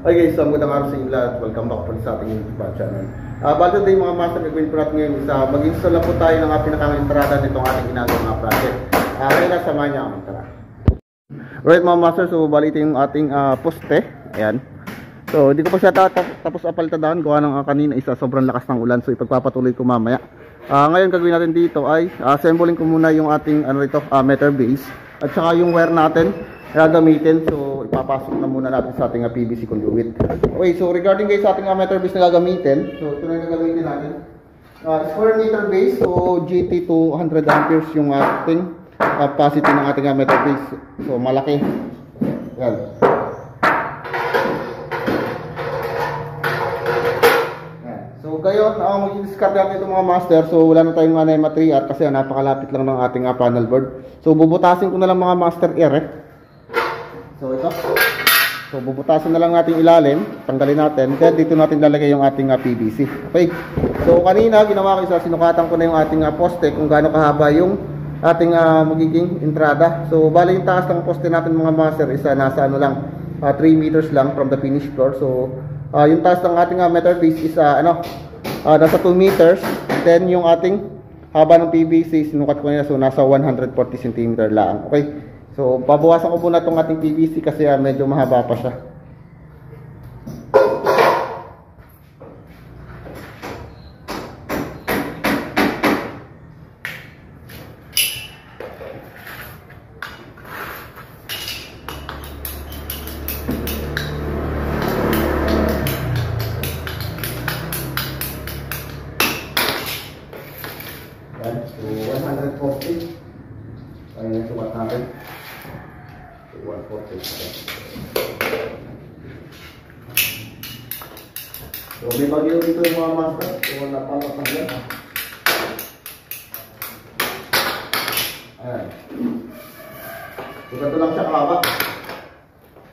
Okay, so magandang araw sa inyo lahat. Welcome back po sa ating YouTube channel. Bago din mga master, gagawin po natin ngayon isa, mag-install lang po tayo ng pinakang entrada nitong ating ginagawang project. Ngayon na, samahan niya kami, tara. Alright mga master, so bali ito yung ating poste. Ayan. So hindi ko pa siya tapos apalitadahan. Gawa ng kanina isa, sobrang lakas ng ulan. So ipagpapatuloy ko mamaya. Ngayon gagawin natin dito ay assembling ko muna yung ating meter base. At saka yung wire natin gagamitin. So ipapasok na muna natin sa ating PVC conduit. Okay, so regarding guys sa ating meter base na gagamitin, so ito na yung gagamitin natin. Square meter base, so GT to 100 amperes yung ating capacity ng ating meter base. So malaki. Yan. So gayon, mag-discard natin itong mga master. So wala na tayong NEMA 3R kasi napakalapit lang ng ating panel board. So bubutasin ko na lang mga master air. So ito. So bubutasin na lang natin ilalim, tanggalin natin. Then dito natin lalagay yung ating PVC. Okay. So kanina ginawa ko isa, sinukatan ko na yung ating poste kung gaano kahaba yung ating magiging entrada. So bali yung taas ng poste natin mga master isa nasa 3 meters lang from the finished floor. So yung taas ng ating meter base is nasa 2 meters. Then yung ating haba ng PVC sinukat ko na, so nasa 140 cm lang. Okay. So babawasan ko muna itong ating PVC kasi medyo mahaba pa siya. Yan, so 140. Ayan yung sukat natin. 140. So may bagyo dito yung mga master. So napapatanggal. Ayan. So ganito lang siya kahaba.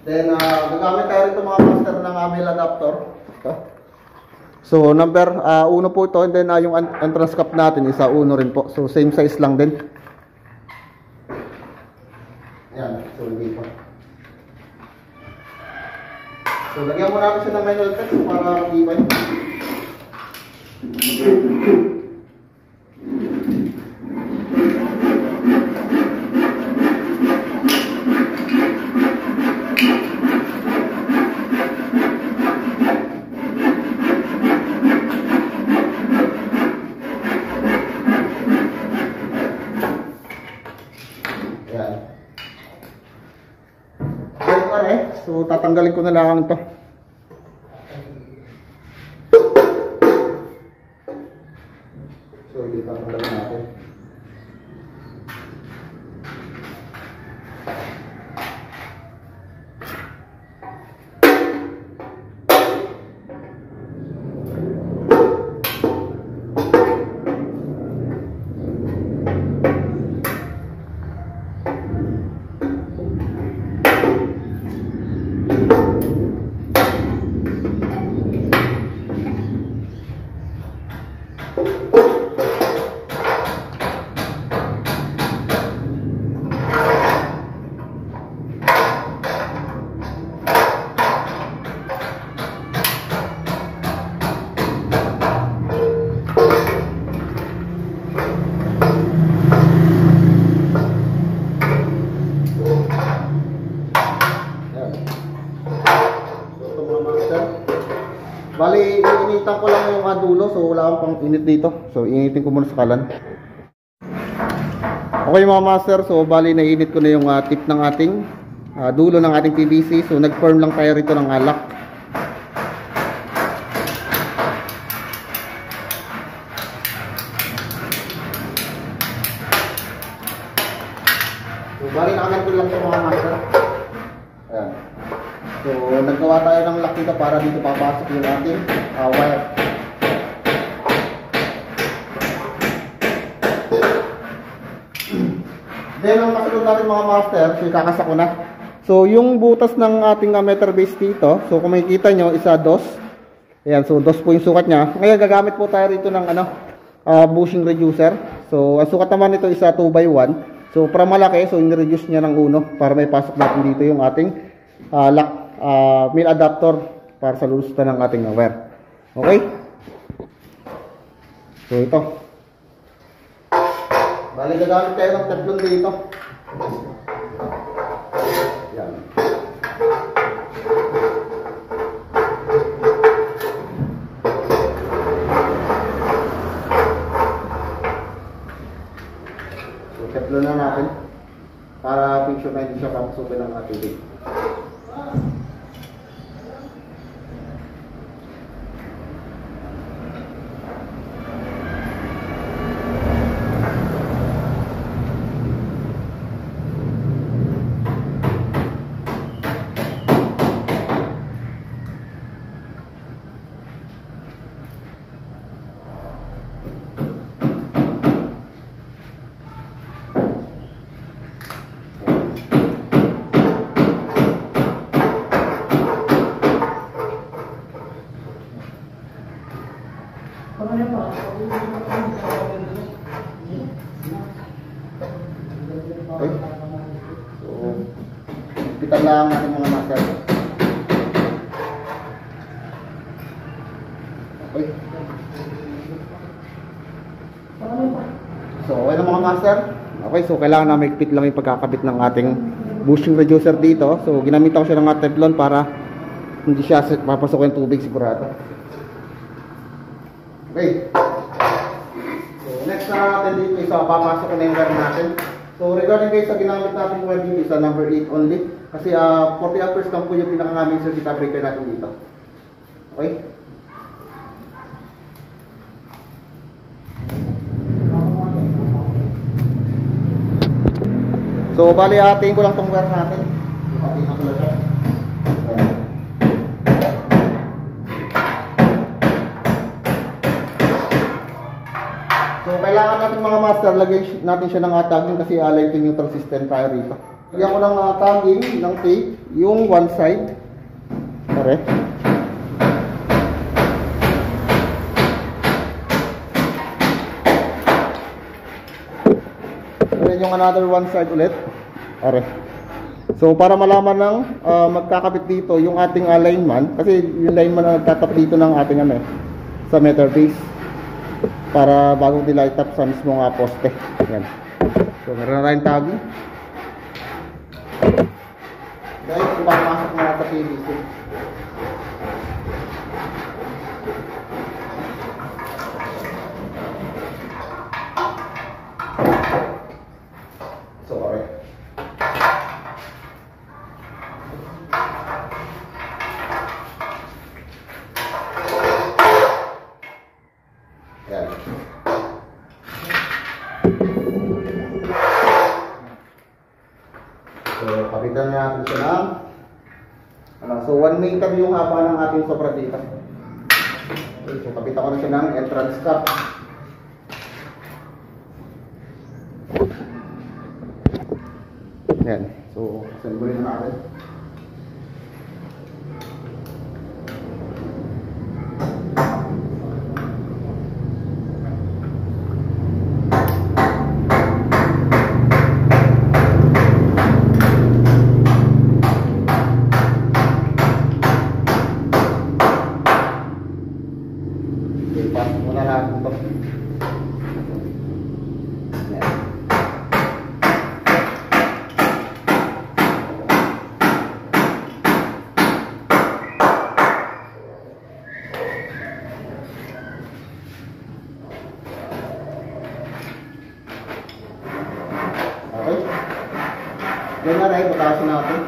Then gagamit tayo rito mga master ng male adapter. So number 1 po ito, and then yung entrance cap natin isa 1 rin po. So same size lang din. Yan, so hindi pa. So lagyan mo natin siya ng manual text para matibay. So tatanggalin ko na lang ito. So dito tatanggalin natin. Bali, initan ko lang yung dulo, so wala akong pang init dito. So, initin ko muna sa kalan. Okay mga master, so bali, nainit ko na yung tip ng ating dulo ng ating PVC. So, nag-firm lang tayo rito ng lock. So, bali, nakagan ko lang ito mga master. Ayan. So, naggawa tayo ng lock dito para dito papasok yung ating wire. Then, ang kasunod natin mga master, so ikakasa ko na. So, yung butas ng ating meter base dito, so kung makikita nyo, isa 2. Ayan, so 2 po yung sukat niya. Ngayon, gagamit po tayo rito ng bushing reducer. So, ang sukat naman nito isa 2x1. So, para malaki, so in-reduce niya ng 1 para may pasok natin dito yung ating lock. Male adapter para sa lulusutan ng ating wire. Okay? So ito. Bali gagamit tayo ng teflon dito. Yan. So teflon na natin para make sure na hindi siya papasukin ng tubig. Okay. So, pitan lang natin mga master. Okay. So, okay na mga master. Okay, so kailangan na maigpit lang yung pagkakabit ng ating bushing reducer dito. So, ginamit ako siya ng teflon para hindi siya papasok yung tubig sigurado. Okay. So, next na natin dito isa, papasok na yung wire natin. So, regarding guys sa ginamit natin yung wire dito, isa number 8 only. Kasi 40 amperes lang po yung pinakangaming circuit breaker natin dito. Okay? So, bali atin ko lang itong wire natin. Atin ko lang siya. So, kailangan natin mga master, lagyan natin siya ng tagging kasi align to neutral system tayo rito. Lagyan ko ng tagging ng tape, yung one side. Pare. Then yung another one side ulit. Pare. So, para malaman ng magkakabit dito yung ating lineman, kasi yung lineman na nagkakabit dito ng ating sa meter base. Para bago nila itap sa mismong poste. Yan. So, meron na tayong tagging. Dahil kung papasok na sa PVC. So, okay. Yan. So, kapitan natin siya ng so 1 meter yung haba ng ating sobra dito. Okay, so kapitan ko na siya ng entrance cap. Yan. So, assemble na natin. Wala natin ito. Okay. Yan na rin, patasin natin.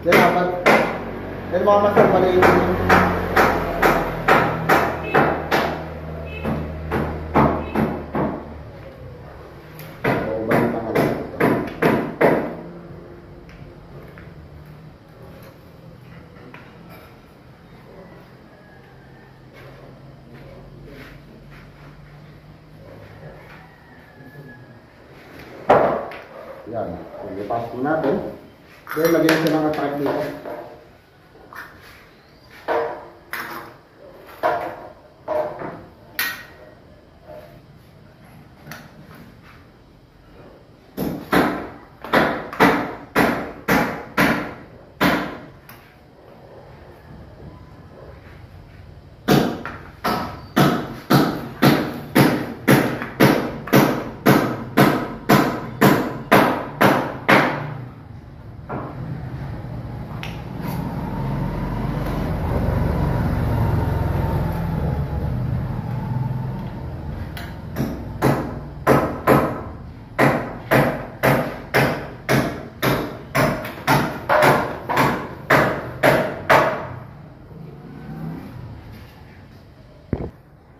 Yan dapat. Yan mga master, maliit. Yan. So, ipasok natin. Then, lagyan siya ng attract dito.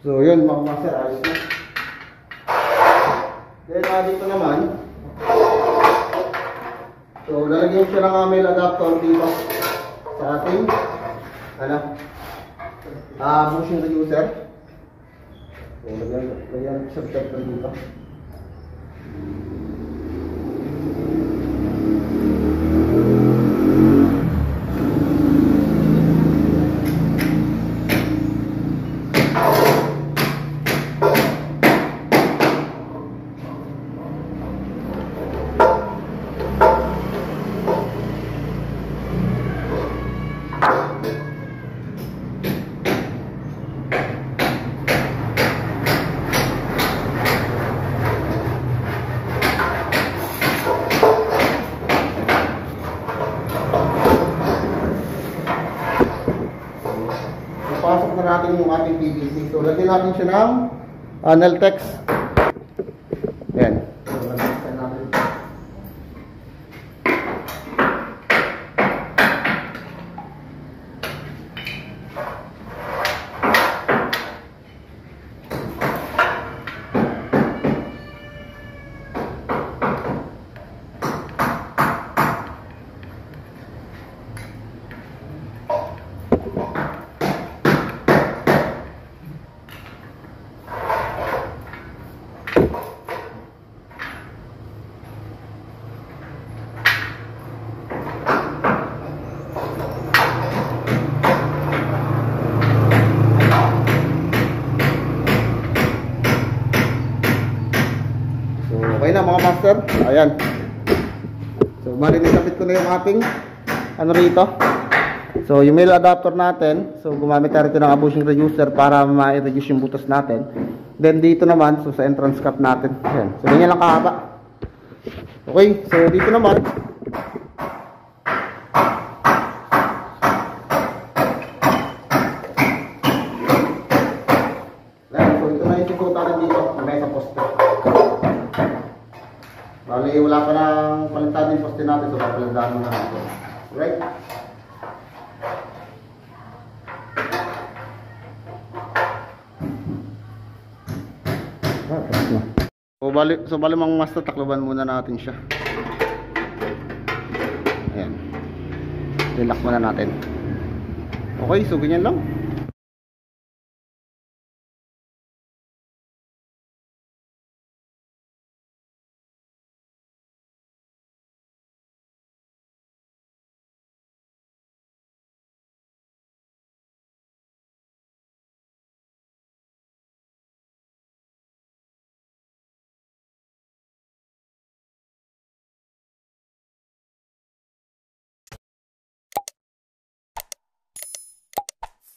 So yun mga master, ayos na. Then dito naman, so lalagyan siya ng mail adapter dito sa ating bushing reducer. So lagyan siya protector dito. Pasok na natin yung ating PVC. So, lagyan natin siya ng Neltex. Ayan. So, lagyan natin. Okay na mga master, ayan. So bali nisabit ko na yung ating rito. So yung male adapter natin, so gumamit tayo rito ng bushing reducer para ma-reduce yung butas natin. Then dito naman, so sa entrance cap natin, ayan. So ganyan lang kahaba. Okay, so dito naman ayan, so ito na yung sikot natin dito, may sa poste. Bali, wala pa nang palitan yung poste natin, so papalitan mo na natin. Right? So bali mga master, takloban muna natin siya. Ayan. Relax muna natin. Okay, so ganyan lang.